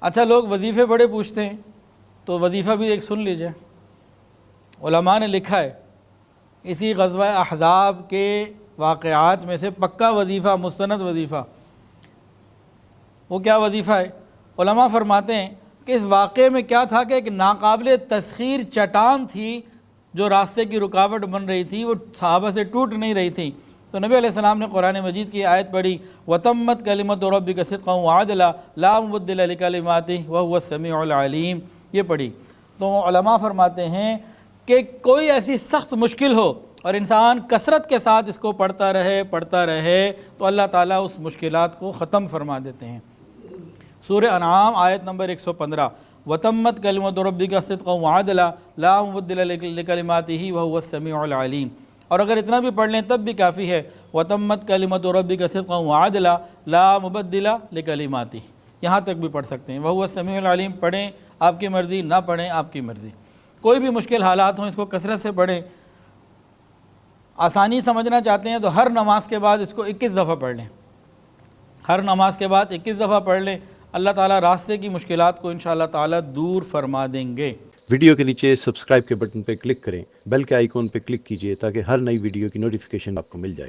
اچھا، لوگ وظیفے بڑے پوچھتے ہیں، تو وظیفہ بھی ایک سن لیجئے۔ علماء نے لکھا ہے اسی غزوہ احزاب کے واقعات میں سے پکا وظیفہ، مستند وظیفہ، وہ کیا وظیفہ ہے؟ علماء فرماتے ہیں کہ اس واقعے میں کیا تھا کہ ایک ناقابل تسخیر چٹان تھی جو راستے کی رکاوٹ بن رہی تھی، وہ صحابہ سے ٹوٹ نہیں رہی تھی، تو نبی علیہ السلام نے قرآن مجید کی آیت پڑھی وَتَمَّتْ كَلِمَةُ رَبِّكَ صِدْقًا وَعَدْلًا لَا مُبَدِّلَ لِكَلِمَاتِهِ وَهُوَ السَّمِيعُ الْعَلِيمُ، یہ پڑھی۔ تو علماء فرماتے ہیں کہ کوئی ایسی سخت مشکل ہو اور انسان کثرت کے ساتھ اس کو پڑھتا رہے تو اللہ تعالیٰ اس مشکلات کو ختم فرما دیتے ہیں۔ سورہ انعام آیت نمبر 115 وَتَمَّتْ كَلِمَةُ رَبِّكَ صِدْقًا وَعَدْلًا لَا مُبَدِّلَ لِكَلِمَاتِهِ وَهُوَ السَّمِيعُ الْعَلِيمُ، اور اگر اتنا بھی پڑھ لیں تب بھی کافی ہے۔ وَتَمَّتْ كَلِمَةُ رَبِّكَ صِدْقًا وَعَدْلًا لَا مُبَدِّلَ لِكَلِمَاتِهِ، یہاں تک بھی پڑھ سکتے ہیں۔ وَهُوَ السَّمِيعُ الْعَلِيمُ پڑھیں آپ کی مرضی، نہ پڑھیں آپ کی مرضی، کوئی بھی مشکل حالات ہوں اس کو کثرت سے پڑھیں۔ آسانی سمجھنا چاہتے ہیں تو ہر نماز کے بعد اس کو 21 دفعہ پڑھ لیں، ہر نماز کے بعد 21 دفعہ پڑھ لیں، اللہ تعالیٰ راستے کی مشکلات کو انشاءاللہ تعالیٰ دور فرما دیں گے۔ ویڈیو کے نیچے سبسکرائب کے بٹن پہ کلک کریں، بیل کے آئیکن پہ کلک کیجئے تاکہ ہر نئی ویڈیو کی نوٹیفیکیشن آپ کو مل جائے۔